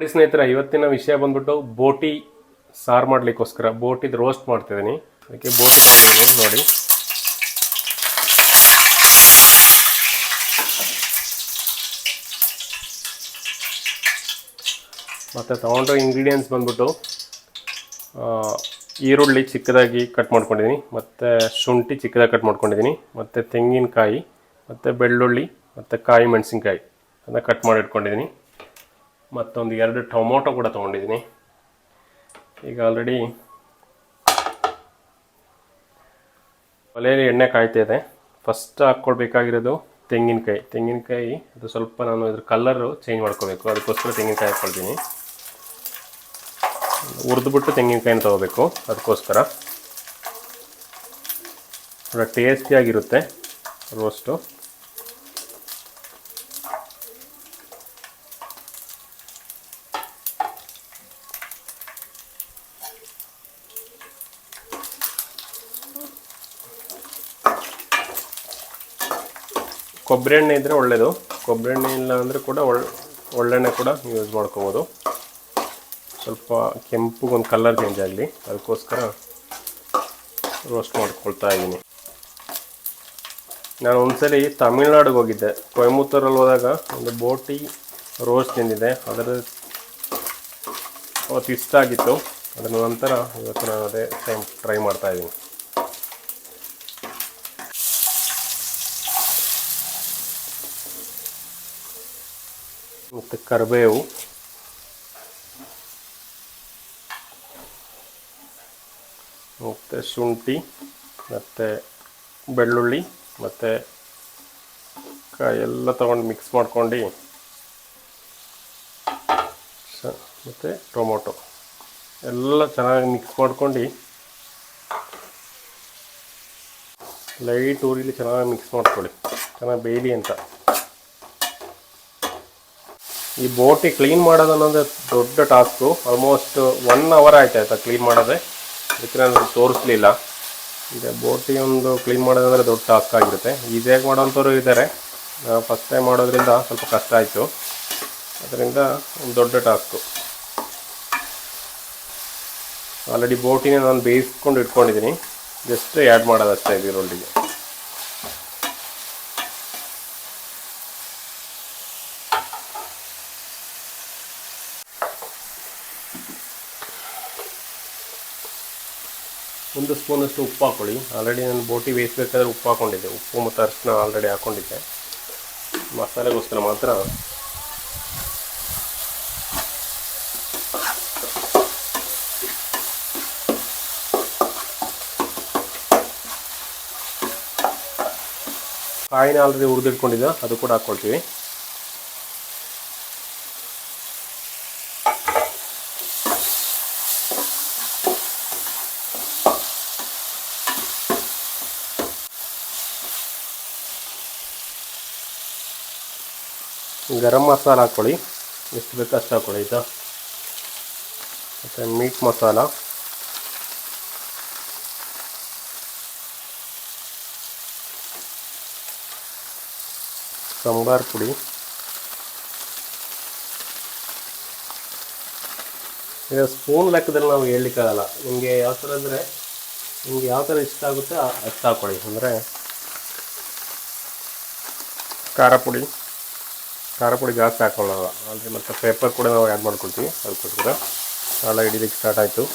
ನೋಡಿ ಸ್ನೇಹಿತರೆ, ಇವತ್ತಿನ ವಿಷಯ ಬಂದ್ಬಿಟ್ಟು ಬೋಟಿ ಸಾರು ಮಾಡ್ಲಿಕ್ಕೋಸ್ಕರ ಬೋಟಿದ್ ರೋಸ್ಟ್ ಮಾಡ್ತಿದ್ದೀನಿ. ಅದಕ್ಕೆ ಬೋಟಿ ತೊಗೊಂಡಿದ್ದೀನಿ ನೋಡಿ. ಮತ್ತು ತೊಗೊಂಡಿರೋ ಇಂಗ್ರೀಡಿಯೆಂಟ್ಸ್ ಬಂದ್ಬಿಟ್ಟು ಈರುಳ್ಳಿ ಚಿಕ್ಕದಾಗಿ ಕಟ್ ಮಾಡ್ಕೊಂಡಿದ್ದೀನಿ, ಮತ್ತು ಶುಂಠಿ ಚಿಕ್ಕದಾಗಿ ಕಟ್ ಮಾಡ್ಕೊಂಡಿದ್ದೀನಿ, ಮತ್ತು ತೆಂಗಿನಕಾಯಿ, ಮತ್ತು ಬೆಳ್ಳುಳ್ಳಿ, ಮತ್ತು ಕಾಯಿ ಮೆಣಸಿನ್ಕಾಯಿ ಅದನ್ನು ಕಟ್ ಮಾಡಿ ಇಟ್ಕೊಂಡಿದ್ದೀನಿ. ಮತ್ತೊಂದು 2 ಟೊಮೊಟೊ ಕೂಡ ತೊಗೊಂಡಿದ್ದೀನಿ. ಈಗ ಆಲ್ರೆಡಿ ಒಲೆಯಲ್ಲಿ ಎಣ್ಣೆ ಕಾಯ್ತಿದೆ. ಫಸ್ಟ್ ಹಾಕ್ಕೊಳ್ಬೇಕಾಗಿರೋದು ತೆಂಗಿನಕಾಯಿ. ಅದು ಸ್ವಲ್ಪ ನಾನು ಇದ್ರ ಕಲರು ಚೇಂಜ್ ಮಾಡ್ಕೋಬೇಕು, ಅದಕ್ಕೋಸ್ಕರ ತೆಂಗಿನಕಾಯಿ ಹಾಕ್ಕೊಳ್ತೀನಿ. ಹುರಿದ್ಬಿಟ್ಟು ತೆಂಗಿನಕಾಯಿನ ತೊಗೋಬೇಕು, ಅದಕ್ಕೋಸ್ಕರ ಥೋड़ा ಟೇಸ್ಟಿಯಾಗಿರುತ್ತೆ ರೋಸ್ಟು. ಕೊಬ್ಬರಿ ಎಣ್ಣೆ ಇದ್ದರೆ ಒಳ್ಳೆಯದು, ಕೊಬ್ಬರಿ ಎಣ್ಣೆ ಇಲ್ಲ ಅಂದರೆ ಕೂಡ ಒಳ್ಳೆಣ್ಣೆ ಕೂಡ ಯೂಸ್ ಮಾಡ್ಕೋಬೋದು. ಸ್ವಲ್ಪ ಕೆಂಪುಗೊಂದು ಕಲರ್ ಚೇಂಜ್ ಆಗಲಿ, ಅದಕ್ಕೋಸ್ಕರ ರೋಸ್ಟ್ ಮಾಡ್ಕೊಳ್ತಾ ಇದ್ದೀನಿ. ನಾನು ಒಂದ್ಸಲಿ ತಮಿಳ್ನಾಡಿಗೆ ಹೋಗಿದ್ದೆ, ಕೊಯಮತ್ತೂರಲ್ಲಿ ಹೋದಾಗ ಒಂದು ಬೋಟಿ ರೋಸ್ಟ್ ತಿಂದಿದ್ದೆ. ಅವತ್ತು ಇಷ್ಟ ಆಗಿತ್ತು. ಅದರ ನಂತರ ಇವತ್ತು ನಾನು ಅದೇ ಸೇಮ್ ಟ್ರೈ ಮಾಡ್ತಾಯಿದ್ದೀನಿ. ಮತ್ತು ಕರಿಬೇವು, ಮತ್ತು ಶುಂಠಿ, ಮತ್ತು ಬೆಳ್ಳುಳ್ಳಿ, ಮತ್ತು ಕಾಯಿ ಎಲ್ಲ ತೊಗೊಂಡು ಮಿಕ್ಸ್ ಮಾಡ್ಕೊಂಡು, ಮತ್ತು ಟೊಮೊಟೊ ಎಲ್ಲ ಚೆನ್ನಾಗಿ ಮಿಕ್ಸ್ ಮಾಡ್ಕೊಂಡು ಲೈಟ್ ಊರಿಲಿ ಚೆನ್ನಾಗಿ ಮಿಕ್ಸ್ ಮಾಡ್ಕೊಳ್ಳಿ, ಚೆನ್ನಾಗಿ ಬೇಯಲಿ ಅಂತ. ಈ ಬೋಟಿ ಕ್ಲೀನ್ ಮಾಡೋದು ಅನ್ನೋದು ದೊಡ್ಡ ಟಾಸ್ಕು. ಆಲ್ಮೋಸ್ಟ್ 1 ಅವರ್ ಆಯ್ತಾಯ್ತಾ ಕ್ಲೀನ್ ಮಾಡೋದೇ, ಅದಕ್ಕೆ ನಾನು ತೋರಿಸ್ಲಿಲ್ಲ. ಈಗ ಬೋಟಿ ಒಂದು ಕ್ಲೀನ್ ಮಾಡೋದಂದರೆ ದೊಡ್ಡ ಟಾಸ್ಕ್ ಆಗಿರುತ್ತೆ. ಈಸಿಯಾಗಿ ಮಾಡೋವಂಥವ್ರು ಇದ್ದಾರೆ, ಫಸ್ಟ್ ಟೈಮ್ ಮಾಡೋದ್ರಿಂದ ಸ್ವಲ್ಪ ಕಷ್ಟ ಆಯಿತು, ಅದರಿಂದ ಒಂದು ದೊಡ್ಡ ಟಾಸ್ಕು. ಆಲ್ರೆಡಿ ಬೋಟಿನ ನಾನು ಬೇಯಿಸ್ಕೊಂಡು ಇಟ್ಕೊಂಡಿದ್ದೀನಿ, ಜಸ್ಟ್ ಆ್ಯಡ್ ಮಾಡೋದಷ್ಟೇ ಈರುಳ್ಳಿಗೆ. ಒಂದು ಸ್ಪೂನಷ್ಟು ಉಪ್ಪು ಹಾಕ್ಕೊಳ್ಳಿ. ಆಲ್ರೆಡಿ ನಾನು ಬೋಟಿ ಬೇಯಿಸ್ಬೇಕಾದ್ರೆ ಉಪ್ಪು ಹಾಕ್ಕೊಂಡಿದ್ದೆ, ಉಪ್ಪು ಮತ್ತು ಅರಿಶಿನ ಆಲ್ರೆಡಿ ಹಾಕ್ಕೊಂಡಿದ್ದೆ. ಮಸಾಲೆಗೋಸ್ಕರ ಮಾತ್ರ ಕಾಯಿನ ಆಲ್ರೆಡಿ ಹುರಿದಿಟ್ಕೊಂಡಿದ್ದೆ, ಅದು ಕೂಡ ಹಾಕ್ಕೊಳ್ತೀವಿ. ಗರಂ ಮಸಾಲ ಹಾಕ್ಕೊಳ್ಳಿ, ಎಷ್ಟು ಬೇಕು ಅಷ್ಟು ಹಾಕ್ಕೊಳ್ಳಿ ಆಯಿತಾ. ಮತ್ತು ಮೀಟ್ ಮಸಾಲ, ಸಾಂಬಾರ್ ಪುಡಿ, ಈಗ ಸ್ಪೂನ್ ಲೆಕ್ಕದಲ್ಲಿ ನಾವು ಹೇಳಲಿಕ್ಕಾಗಲ್ಲ. ನಿಮಗೆ ಯಾವ ಥರ ಅಂದರೆ ನಿಮ್ಗೆ ಯಾವ ಥರ ಇಷ್ಟ ಆಗುತ್ತೆ ಅಷ್ಟು ಹಾಕ್ಕೊಳ್ಳಿ. ಅಂದರೆ ಖಾರ ಪುಡಿ ಜಾಸ್ತಿ ಹಾಕೊಳ್ಳೋಲ್ಲ ಆಲ್ರೆಡಿ. ಮತ್ತು ಪೇಪರ್ ಕೂಡ ನಾವು ಆ್ಯಡ್ ಮಾಡ್ಕೊಳ್ತೀವಿ, ಅದಕ್ಕೋಸ್ಕರ ಎಲ್ಲ ಹಿಡಿಲಿಕ್ಕೆ ಸ್ಟಾರ್ಟ್ ಆಯಿತು.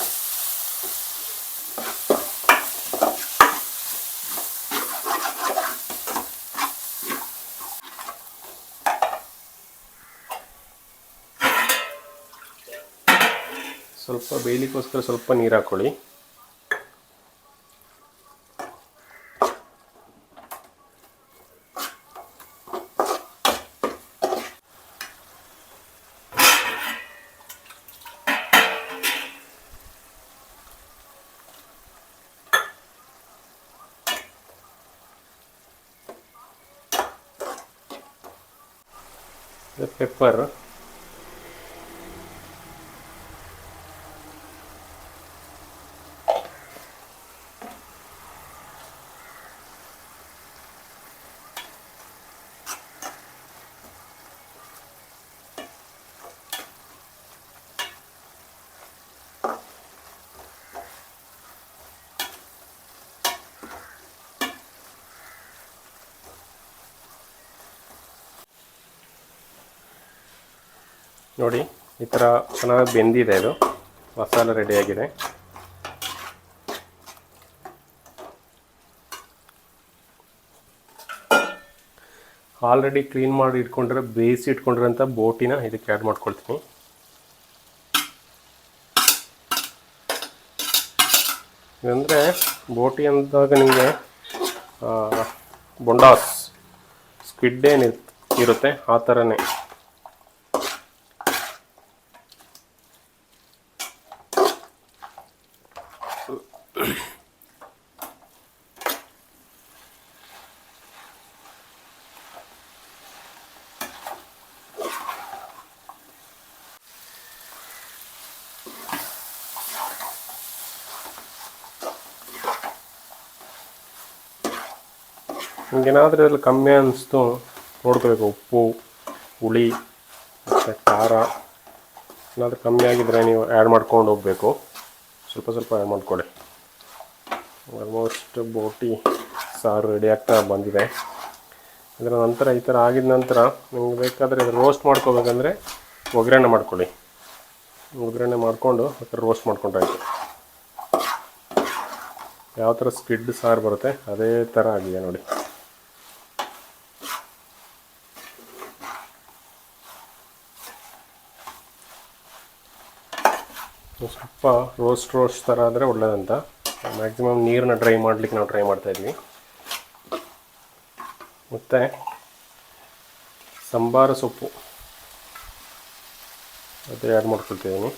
ಸ್ವಲ್ಪ ಬೇಯಲಿಕ್ಕೋಸ್ಕರ ಸ್ವಲ್ಪ ನೀರು ಹಾಕ್ಕೊಳ್ಳಿ. ಪೆಪ್ಪರ್, ನೋಡಿ ಈ ಥರ ಚೆನ್ನಾಗಿ ಬೆಂದಿದೆ. ಇದು ಮಸಾಲೆ ರೆಡಿಯಾಗಿದೆ. ಆಲ್ರೆಡಿ ಕ್ಲೀನ್ ಮಾಡಿ ಇಟ್ಕೊಂಡ್ರೆ ಬೇಯಿಸಿ ಇಟ್ಕೊಂಡಿರೋಂಥ ಬೋಟಿನ ಇದಕ್ಕೆ ಆ್ಯಡ್ ಮಾಡ್ಕೊಳ್ತೀನಿ. ಇದಂದರೆ ಬೋಟಿ ಅಂದಾಗ ನಿಮಗೆ ಬೊಂಡಾಸ್ ಸ್ಕ್ವಿಡ್ ಏನು ಇರುತ್ತೆ ಆ ಥರನೇ. ನಿಮಗೇನಾದರೂ ಇದರಲ್ಲಿ ಕಮ್ಮಿ ಅನ್ನಿಸ್ತು ನೋಡ್ಕೋಬೇಕು. ಉಪ್ಪು, ಹುಳಿ ಮತ್ತು ಖಾರ ಏನಾದರೂ ಕಮ್ಮಿ ಆಗಿದ್ದರೆ ನೀವು ಆ್ಯಡ್ ಮಾಡ್ಕೊಂಡು ಹೋಗಬೇಕು. ಸ್ವಲ್ಪ ಸ್ವಲ್ಪ ಆ್ಯಡ್ ಮಾಡ್ಕೊಳ್ಳಿ. ಆಲ್ಮೋಸ್ಟ್ ಬೋಟಿ ಸಾರು ರೆಡಿ ಆಗ್ತಾ ಬಂದಿದೆ. ಇದರ ನಂತರ ಈ ಥರ ಆಗಿದ ನಂತರ ನಿಮ್ಗೆ ಬೇಕಾದರೆ ಇದು ರೋಸ್ಟ್ ಮಾಡ್ಕೋಬೇಕಂದ್ರೆ ಒಗ್ಗರಣೆ ಮಾಡ್ಕೊಳ್ಳಿ. ಒಗ್ಗರಣೆ ಮಾಡಿಕೊಂಡು ರೋಸ್ಟ್ ಮಾಡ್ಕೊಂಡ್ರಾಯ್ತು. ಯಾವ ಥರ ಸ್ಕ್ವಿಡ್ ಸಾರು ಬರುತ್ತೆ ಅದೇ ಥರ ಆಗಿದೆ ನೋಡಿ. ಸ್ವಲ್ಪ ರೋಸ್ಟ್ ಥರ ಆದರೆ ಒಳ್ಳೆಯದಂತ. ಮ್ಯಾಕ್ಸಿಮಮ್ ನೀರನ್ನ ಡ್ರೈ ಮಾಡಲಿಕ್ಕೆ ನಾವು ಟ್ರೈ ಮಾಡ್ತಾಯಿದ್ವಿ. ಮತ್ತು ಸಂಬಾರ ಸೊಪ್ಪು ಅದೇ ಆ್ಯಡ್ ಮಾಡ್ಕೊಳ್ತಿದ್ದೀನಿ.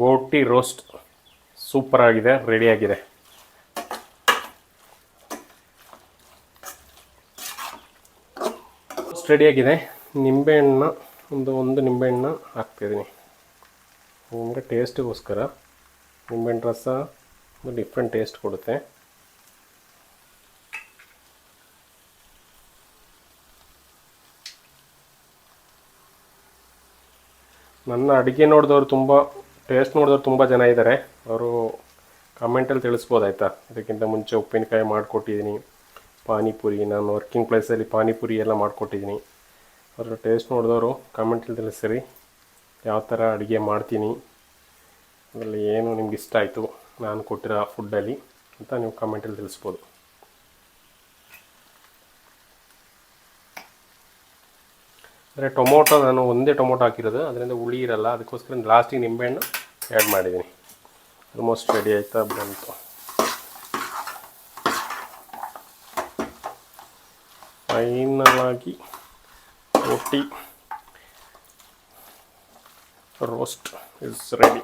ಬೋಟಿ ರೋಸ್ಟ್ ಸೂಪರ್ ಆಗಿದೆ, ರೆಡಿಯಾಗಿದೆ. ರೆಡಿಯಾಗಿದೆ. ನಿಂಬೆಹಣ್ಣು ಒಂದು ನಿಂಬೆಹಣ್ಣು ಹಾಕ್ತಿದ್ದೀನಿ ನಿಮಗೆ ಟೇಸ್ಟಿಗೋಸ್ಕರ. ನಿಂಬೆಹಣ್ಣು ರಸ ಒಂದು ಡಿಫ್ರೆಂಟ್ ಟೇಸ್ಟ್ ಕೊಡುತ್ತೆ. ನನ್ನ ಅಡುಗೆ ನೋಡಿದವರು ಟೇಸ್ಟ್ ನೋಡಿದವ್ರು ತುಂಬ ಜನ ಇದ್ದಾರೆ. ಅವರು ಕಾಮೆಂಟಲ್ಲಿ ತಿಳಿಸ್ಬೋದಾಯ್ತಾ. ಇದಕ್ಕಿಂತ ಮುಂಚೆ ಉಪ್ಪಿನಕಾಯಿ ಮಾಡಿಕೊಟ್ಟಿದ್ದೀನಿ, ಪಾನಿಪುರಿ, ನಾನು ವರ್ಕಿಂಗ್ ಪ್ಲೇಸಲ್ಲಿ ಪಾನಿಪುರಿ ಎಲ್ಲ ಮಾಡಿಕೊಟ್ಟಿದ್ದೀನಿ. ಅದರ ಟೇಸ್ಟ್ ನೋಡಿದವರು ಕಾಮೆಂಟಲ್ಲಿ ತಿಳಿಸಿರಿ ಯಾವ ಥರ ಅಡುಗೆ ಮಾಡ್ತೀನಿ, ಅದರಲ್ಲಿ ಏನು ನಿಮ್ಗೆ ಇಷ್ಟ ಆಯಿತು ನಾನು ಕೊಟ್ಟಿರೋ ಫುಡ್ಡಲ್ಲಿ ಅಂತ ನೀವು ಕಾಮೆಂಟಲ್ಲಿ ತಿಳಿಸ್ಬೋದು. ಅಂದರೆ ಟೊಮೊಟೊ ನಾನು ಒಂದೇ ಟೊಮೊಟೊ ಹಾಕಿರೋದು, ಅದರಿಂದ ಹುಳಿ ಇರಲ್ಲ, ಅದಕ್ಕೋಸ್ಕರ ಲಾಸ್ಟಿಗೆ ನಿಂಬೆಹಣ್ಣು ಆ್ಯಡ್ ಮಾಡಿದ್ದೀನಿ. ಆಲ್ಮೋಸ್ಟ್ ರೆಡಿ ಆಯ್ತಾ ಬಂತು. ಫೈನಲಾಗಿ ಬೋಟಿ ರೋಸ್ಟ್ ಇಸ್ ರೆಡಿ.